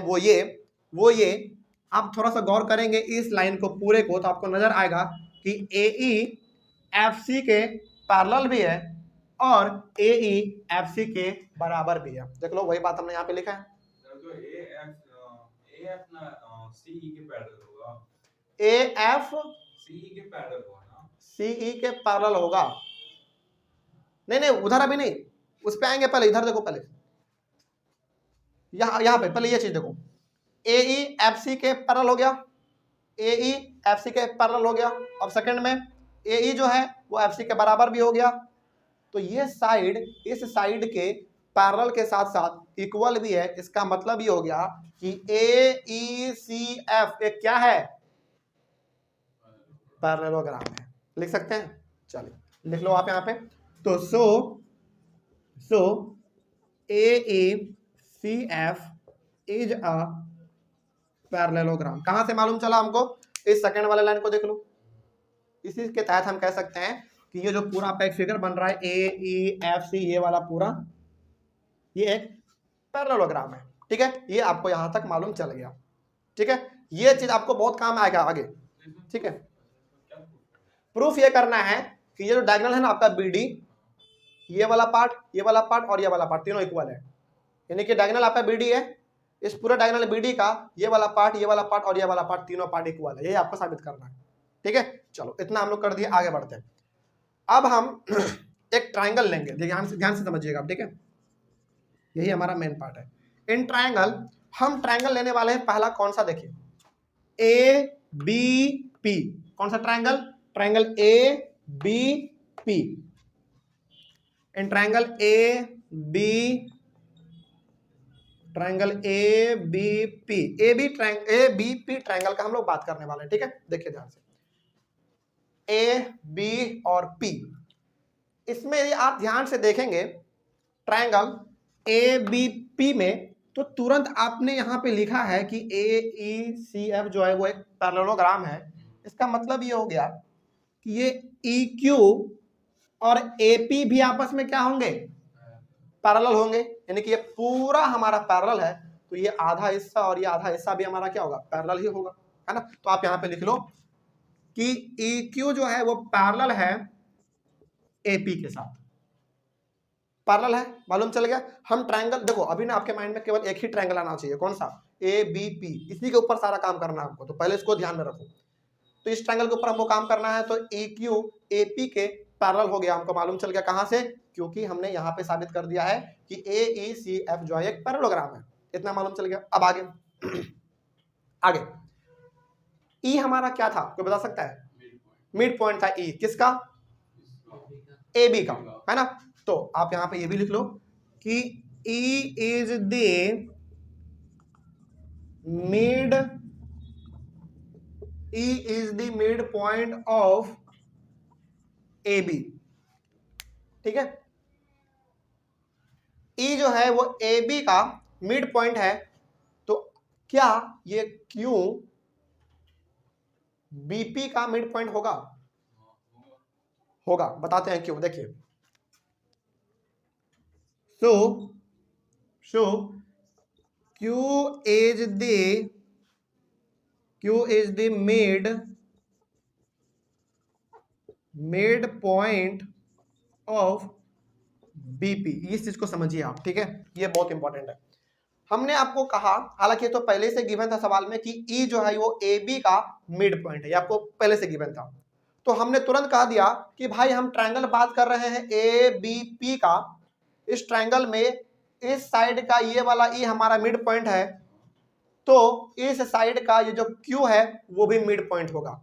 वो ये आप थोड़ा सा गौर करेंगे इस लाइन को पूरे को, तो आपको नजर आएगा कि ए ई एफ सी के पैरेलल भी है और ए ई एफ सी के बराबर भी है। देख लो वही बात हमने यहाँ पे लिखा है। ए एफ सी ई के पैरेलल होगा। नहीं उधर अभी नहीं, उस पे आएंगे, पहले इधर देखो, पहले यहाँ पे पहले ये चीज देखो, ए ई एफ सी के पैरेलल हो गया, ए ई एफ सी के पैरेलल हो गया, और सेकंड में ए ई जो है वो एफ सी के बराबर भी हो गया। तो ये साइड इस साइड के पैरेलल के साथ साथ इक्वल भी है। इसका मतलब ये हो गया कि ए ई सी एफ एक क्या है, पैरेललोग्राम है। लिख सकते हैं, चलिए लिख लो आप यहाँ पे। तो so A E C F is a parallelogram. कहां से मालूम चला हमको, इस सेकंड वाले लाइन को देख लो। इसी के तहत हम कह सकते हैं कि ये जो पूरा आपका एक फिगर बन रहा है ए ई एफ सी, ये वाला पूरा ये एक पैरेललोग्राम है, ठीक है। ये आपको यहां तक मालूम चल गया, ठीक है। ये चीज आपको बहुत काम आएगा आगे, ठीक है। प्रूफ ये करना है कि ये जो डायगोनल है ना आपका बी डी, ये वाला पार्ट और ये वाला पार्ट तीनों इक्वल है। यानी कि डायगोनल आपका बी डी है, इस पूरा डायगोनल बी डी का ये वाला पार्ट और ये वाला पार्ट तीनों पार्ट इक्वल है। ये आपको साबित करना है, ठीक है। चलो इतना हम लोग कर दिए, आगे बढ़ते हैं। अब हम एक ट्राइंगल लेंगे, देखिए ध्यान से समझिएगा आप, ठीक है। यही हमारा मेन पार्ट है। इन ट्राइंगल हम ट्राइंगल लेने वाले हैं, पहला कौन सा देखिए, ए बी पी। कौन सा triangle, triangle A B P. In triangle A B P, A B P triangle का हम लोग बात करने वाले हैं, ठीक है। देखिए ध्यान से, ए बी और पी, इसमें यदि आप ध्यान से देखेंगे ट्राइंगल ए बी पी में, तो तुरंत आपने यहां पे लिखा है कि ए ई सी एफ जो है वो एक पैरेललोग्राम है। इसका मतलब ये हो गया कि ये ई क्यू और ए पी भी आपस में क्या होंगे, पैरेलल होंगे। यानी कि ये पूरा हमारा पैरेलल है, तो ये आधा हिस्सा और ये आधा हिस्सा भी हमारा क्या होगा, पैरेलल ही होगा, है ना। तो आप यहाँ पे लिख लो कि EQ जो है वो पैरेलल है AP के साथ, पैरेलल है, मालूम चल गया। हम ट्रायंगल, देखो अभी ना आपके माइंड में केवल एक ही ट्रायंगल आना चाहिए, कौन सा, ABP, इसी के ऊपर सारा काम करना है आपको, तो पहले इसको ध्यान में रखो। तो इस ट्रायंगल के ऊपर हमको काम करना है, तो EQ AP के पैरेलल हो गया, हमको मालूम चल गया कहां से, क्योंकि हमने यहाँ पे साबित कर दिया है कि AECF जो है एक पैरेललोग्राम है, इतना मालूम चल गया। अब आगे आगे E हमारा क्या था, कोई बता सकता है, मिड पॉइंट था E, किसका, AB का, है ना। तो आप यहां पे ये भी लिख लो कि E is the mid point of AB, ठीक है। E जो है वो AB का मिड पॉइंट है, तो क्या ये Q BP का मिड पॉइंट होगा, होगा, बताते हैं क्यों, देखिए। So Q is the mid point of BP, इस चीज को समझिए आप, ठीक है, ये बहुत इंपॉर्टेंट है। हमने आपको कहा, हालांकि तो पहले से गिवन था सवाल में कि E जो है वो AB का मिड पॉइंट है, ये आपको पहले से गिवन था। तो हमने तुरंत कह दिया कि भाई हम ट्रायंगल बात कर रहे हैं ABP का, इस ट्रायंगल में इस साइड का ये वाला E हमारा मिड पॉइंट है, तो इस साइड का ये जो Q है वो भी मिड पॉइंट होगा,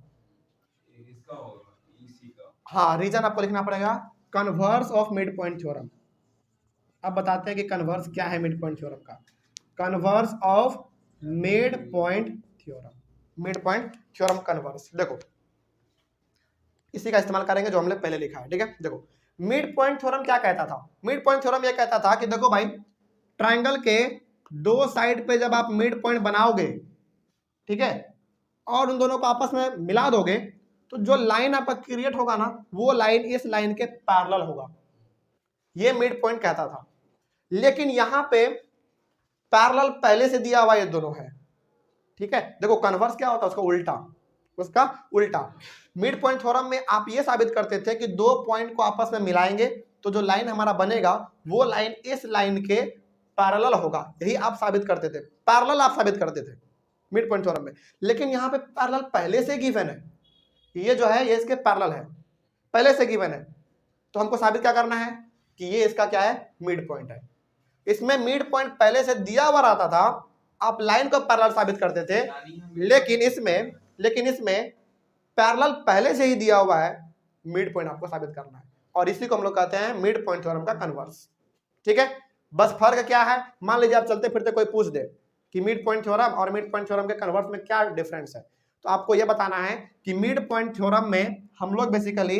इसका होगा, EC का। हाँ, रीजन आपको लिखना पड़ेगा, converse of mid point theorem. अब बताते हैं कि कन्वर्स क्या है मिड पॉइंट थ्योरम का, converse of mid point theorem, mid point theorem converse. देखो इसी का इस्तेमाल करेंगे जो हमने पहले लिखा है, ठीक है। देखो मिड पॉइंट थ्योरम क्या कहता था, मिड पॉइंट थ्योरम ये कहता था कि देखो भाई, ट्रायंगल के दो साइड पे जब आप मिड पॉइंट बनाओगे, ठीक है, और उन दोनों को आपस में मिला दोगे, तो जो लाइन आपका क्रिएट होगा ना, वो लाइन इस लाइन के पैरेलल होगा, ये मिड पॉइंट कहता था। लेकिन यहां पे पैरेलल पहले से दिया हुआ ये दोनों है, ठीक है। देखो कन्वर्स क्या होता है, उसका उल्टा, उसका उल्टा। मिड पॉइंट थ्योरम में आप ये साबित करते थे कि दो पॉइंट को आपस में मिलाएंगे तो जो लाइन हमारा बनेगा वो लाइन इस लाइन के पैरेलल होगा, यही आप साबित करते थे, पैरेलल आप साबित करते थे मिड पॉइंट थ्योरम में। लेकिन यहाँ पे पैरेलल पहले से गिवन है, ये जो है ये इसके पैरेलल है, पहले से गिवन है, तो हमको साबित क्या करना है कि ये इसका क्या है, मिड पॉइंट है। इसमें मिड पॉइंट पहले से दिया हुआ रहता था, आप लाइन को पैरेलल साबित करते थे, लेकिन इसमें पैरेलल पहले से ही दिया हुआ है, मिड पॉइंट आपको साबित करना है, और इसी को हम लोग कहते हैं मिड पॉइंट थ्योरम का कन्वर्स, ठीक है। बस फर्क क्या है, मान लीजिए आप चलते फिरते कोई पूछ दे कि मिड पॉइंट थ्योरम और मिड पॉइंट थ्योरम के कन्वर्स में क्या डिफरेंस है, तो आपको यह बताना है कि मिड पॉइंट थ्योरम में हम लोग बेसिकली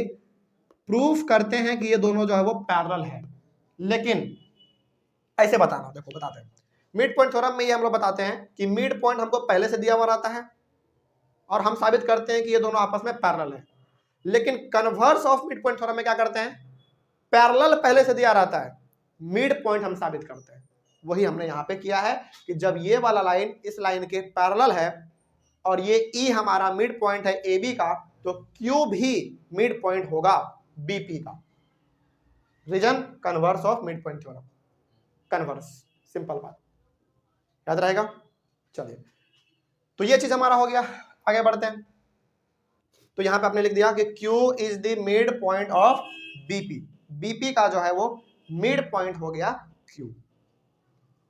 प्रूफ करते हैं कि ये दोनों जो है वो पैरेलल है, लेकिन ऐसे बताना, देखो बताते हैं। मिड पॉइंट थ्योरम में ये हम लोग बताते हैं कि मिड पॉइंट हमको पहले से दिया हुआ रहता है और हम साबित करते हैं कि ये दोनों आपस में पैरेलल है। लेकिन converse of mid point theorem में क्या करते हैं, पैरेलल पहले से दिया रहता है, मिड पॉइंट हम साबित करते हैं। वही हमने यहाँ पे किया है कि जब ये वाला लाइन इस लाइन के पैरेलल है और ये E हमारा मिड पॉइंट है AB का, तो Q भी मिड पॉइंट होगा BP का। Reason converse of mid point theorem, converse, simple बात, याद रहेगा। चलिए, तो ये चीज हमारा हो गया, आगे बढ़ते हैं। तो यहां पे आपने लिख दिया कि Q is the mid point of BP, BP का जो है वो मिड पॉइंट हो गया Q।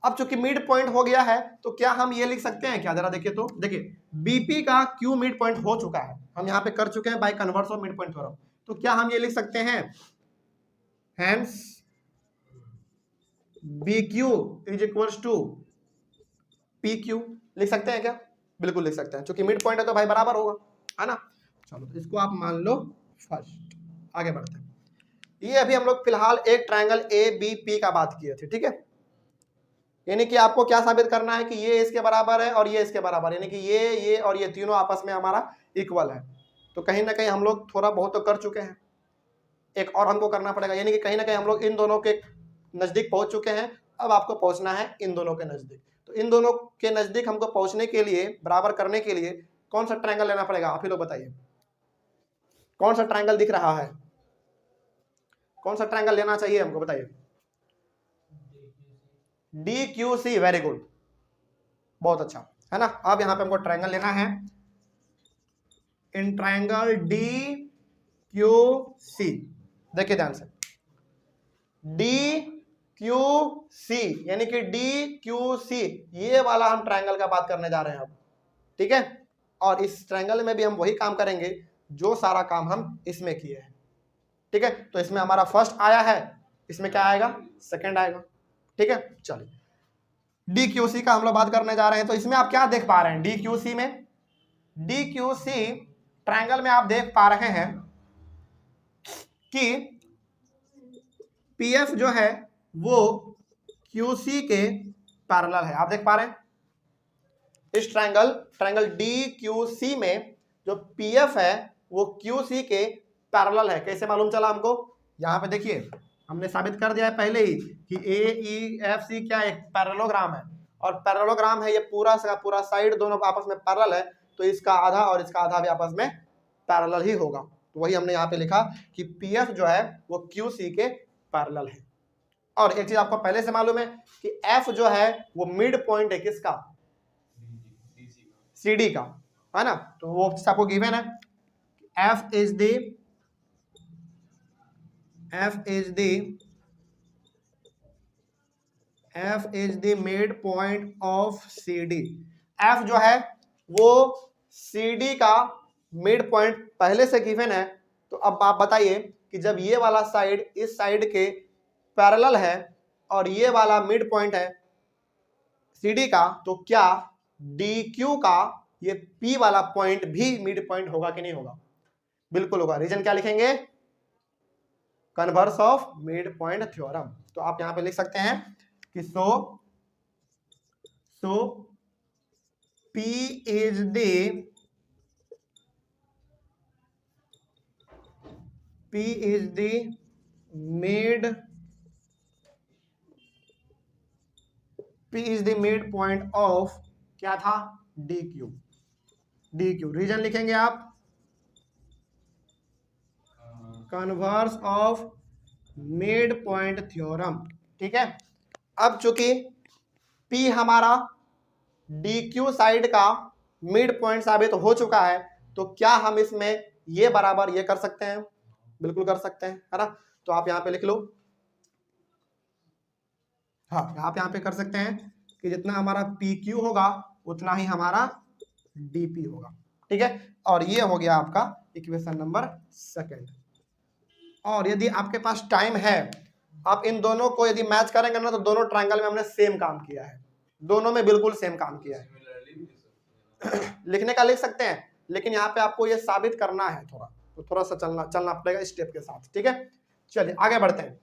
अब चूंकि मिड पॉइंट हो गया है तो क्या हम ये लिख सकते हैं क्या, जरा देखिए, तो देखिए BP का Q मिड पॉइंट हो चुका है, हम यहां पे कर चुके हैं by converse of mid point theorem, तो क्या हम ये लिख सकते हैं, hence BQ is equals to PQ, लिख सकते हैं क्या, बिल्कुल लिख सकते हैं, क्योंकि मिड पॉइंट है तो भाई बराबर होगा, है ना। चलो इसको आप मान लो फर्स्ट, आगे बढ़ते हैं। ये अभी हम लोग फिलहाल एक ट्रायंगल ABP का बात किए थे, ठीक है। यानी कि आपको क्या साबित करना है कि ये इसके बराबर है और ये इसके बराबर, यानी कि ये और ये तीनों आपस में हमारा इक्वल है। तो कहीं ना कहीं हम लोग थोड़ा बहुत तो कर चुके हैं, एक और हमको करना पड़ेगा, यानी कि कहीं ना कहीं हम लोग इन दोनों के नजदीक पहुंच चुके हैं, अब आपको पहुंचना है इन दोनों के नजदीक। तो इन दोनों के नजदीक हमको पहुंचने के लिए, बराबर करने के लिए कौन सा ट्रायंगल लेना पड़ेगा? आप ही लोग बताइए, कौन सा ट्रायंगल दिख रहा है? कौन सा ट्रायंगल लेना चाहिए हमको, बताइए। DQC, वेरी गुड, बहुत अच्छा, है ना। अब यहां पे हमको ट्रायंगल लेना है, इन ट्रायंगल DQC, देखिए ध्यान से, DQC यानी कि DQC, ये वाला हम ट्रायंगल का बात करने जा रहे हैं अब, ठीक है। और इस ट्रायंगल में भी हम वही काम करेंगे जो सारा काम हम इसमें किए हैं, ठीक है। तो इसमें हमारा फर्स्ट आया है, इसमें क्या आएगा? सेकंड आएगा, ठीक है। चलिए DQC का हम लोग बात करने जा रहे हैं। तो इसमें आप क्या देख पा रहे हैं? DQC में, DQC ट्रायंगल में आप देख पा रहे हैं कि PF जो है वो QC के पैरेलल है, आप देख पा रहे हैं। इस ट्रायंगल DQC में जो PF है वो QC के पैरेलल है। कैसे मालूम चला हमको? यहाँ पे देखिए, हमने साबित कर दिया है पहले ही कि AEFC क्या एक पैरेललोग्राम है, और पैरेललोग्राम है ये पूरा का पूरा साइड दोनों आपस में पैरेलल है, तो इसका आधा और इसका आधा भी आपस में पैरेलल ही होगा। तो वही हमने यहाँ पे लिखा कि PF जो है वो QC के पैरेलल है। और एक चीज आपको पहले से मालूम है कि F जो है वो मिड पॉइंट है किसका? CD का, है ना। तो वो आपको गिवन है, F is the mid point of CD। F जो है वो CD का मिड पॉइंट पहले से गिवन है। तो अब आप बताइए कि जब ये वाला साइड इस साइड के पैरेलल है और ये वाला मिड पॉइंट है CD का, तो क्या DQ का ये P वाला पॉइंट भी मिड पॉइंट होगा कि नहीं होगा? बिल्कुल होगा। रीजन क्या लिखेंगे? Converse of mid point theorem. तो आप यहां पे लिख सकते हैं कि सो P is the mid point of क्या था? DQ। रीजन लिखेंगे आप converse of mid point theorem, ठीक है। अब चूंकि P हमारा DQ साइड का मिड पॉइंट साबित हो चुका है, तो क्या हम इसमें ये बराबर ये कर सकते हैं? बिल्कुल कर सकते हैं, है ना। तो आप यहाँ पे लिख लो, हाँ आप यहाँ पे कर सकते हैं कि जितना हमारा PQ होगा उतना ही हमारा DP होगा, ठीक है। और ये हो गया आपका इक्वेशन नंबर सेकंड। और यदि आपके पास टाइम है, आप इन दोनों को यदि मैच करेंगे ना, तो दोनों ट्रायंगल में हमने सेम काम किया है, दोनों में बिल्कुल सेम काम किया है। लिखने का लिख सकते हैं, लेकिन यहाँ पे आपको ये साबित करना है तो थोड़ा सा चलना पड़ेगा स्टेप के साथ, ठीक है। चलिए आगे बढ़ते हैं।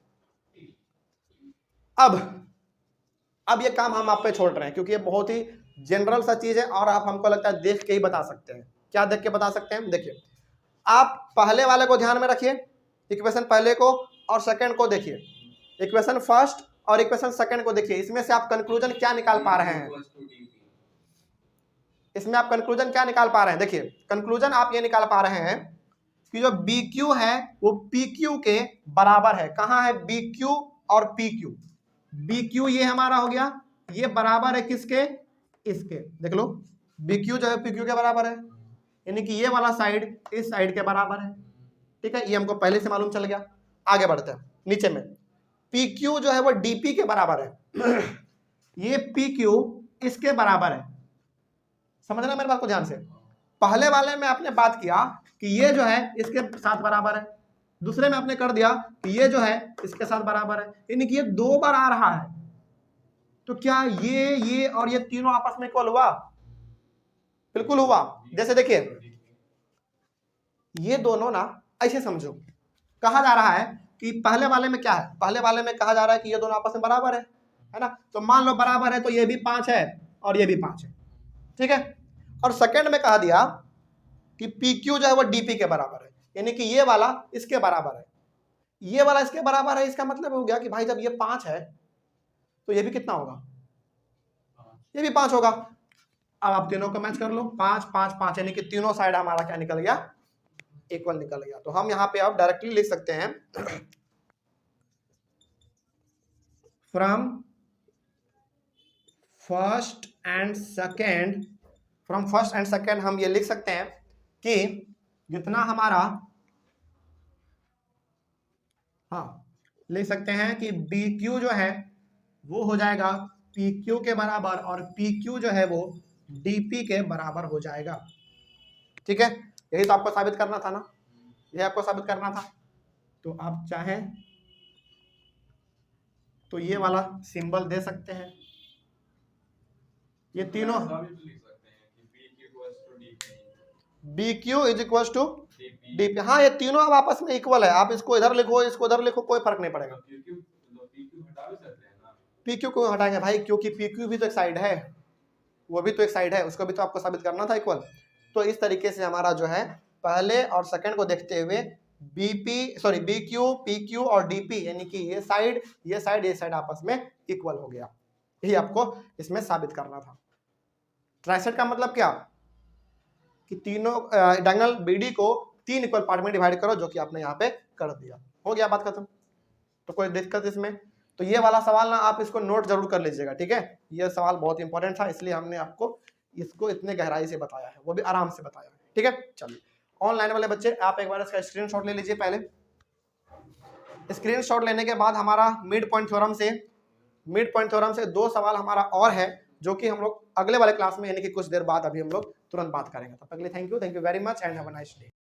अब ये काम हम आप पे छोड़ रहे हैं, क्योंकि ये बहुत ही जनरल सा चीज है और आप हमको लगता है देख के ही बता सकते हैं। क्या देख के बता सकते हैं? देखिए, आप पहले वाले को ध्यान में रखिए, इक्वेशन पहले को और सेकंड को देखिए, इक्वेशन फर्स्ट और इक्वेशन सेकंड को देखिए। इसमें से आप कंक्लूजन क्या निकाल पा रहे हैं? इसमें आप कंक्लूजन क्या निकाल पा रहे हैं? देखिए, कंक्लूजन आप ये निकाल पा रहे हैं कि जो BQ है वो PQ के बराबर है। कहाँ है BQ और PQ? BQ ये हमारा हो गया, ये बराबर है किसके? इसके। देख लो, BQ जो है PQ के बराबर है, यानी कि ये वाला साइड इस साइड के बराबर है, ठीक है। ये हमको पहले से मालूम चल गया। आगे बढ़ते हैं, नीचे में PQ जो है वो DP के बराबर है। ये PQ इसके बराबर है, समझना मेरे बात को ध्यान से। पहले वाले में आपने बात किया कि ये जो है इसके साथ बराबर है, दूसरे में आपने कर दिया कि ये जो है इसके साथ बराबर है, यानी कि ये 2 बार आ रहा है। तो क्या ये और ये तीनों आपस में इक्वल हुआ? बिल्कुल हुआ। जैसे देखिए, ये दोनों ना ऐसे समझो, कहा जा रहा है कि पहले वाले में क्या है? पहले वाले में कहा जा रहा है कि ये दोनों आपस में बराबर है ना। तो मान लो बराबर है, तो ये भी 5 है और ये भी 5 है, ठीक है। और सेकंड में कहा दिया कि PQ जो है वो DP के बराबर है, यानी कि ये वाला इसके बराबर है, ये वाला इसके बराबर है। इसका मतलब हो गया कि भाई जब ये 5 है तो ये भी कितना होगा? ये भी 5 होगा। अब आप तीनों को मैच कर लो, 5 5 5, यानी कि तीनों साइड हमारा क्या निकल गया, इक्वल निकल गया। तो हम यहाँ पे अब डायरेक्टली लिख सकते हैं फ्रॉम फर्स्ट एंड सेकेंड हम ये लिख सकते हैं कि जितना हमारा, हाँ लिख सकते हैं कि बी क्यू जो है वो हो जाएगा पी क्यू के बराबर, और पी क्यू जो है वो डीपी के बराबर हो जाएगा। ठीक है, यही तो आपको साबित करना था ना, यही आपको साबित करना था। तो आप चाहें तो ये वाला सिंबल दे सकते हैं, ये तीनों B Q is equal to D P. हाँ ये तीनों अब आपस में इक्वल है, आप इसको इधर लिखो इसको इधर लिखो, कोई फर्क नहीं पड़ेगा। पी क्यू को हटाएंगे भाई, क्योंकि पी क्यू भी तो एक साइड है, वो भी तो एक साइड है, उसको भी तो आपको साबित करना था इक्वल। तो इस तरीके से हमारा जो है पहले और सेकंड को देखते हुए बी क्यू पी क्यू और डीपी, यानी कि ये साइड आपस में इक्वल हो गया। यही आपको इसमें साबित करना था। ट्राइसेड का मतलब क्या कि तीनों डायगोनल बीडी को 3 इक्वल पार्ट में डिवाइड करो, जो कि आपने यहाँ पे कर दिया, हो गया बात खत्म। तो कोई दिक्कत इसमें? तो ये वाला सवाल ना आप इसको नोट जरूर कर लीजिएगा, ठीक है। ये सवाल बहुत इंपॉर्टेंट था, इसलिए हमने आपको इसको इतने गहराई से बताया है, वो भी आराम से बताया है, ठीक है। चलिए ऑनलाइन वाले बच्चे आप एक बार इसका स्क्रीनशॉट ले लीजिए। पहले स्क्रीनशॉट लेने के बाद हमारा मिड पॉइंट थ्योरम से 2 सवाल हमारा और है, जो कि हम लोग अगले वाले क्लास में यानी कि कुछ देर बाद अभी हम लोग तुरंत बात करेंगे। तब तक के लिए thank you very much and have a nice day.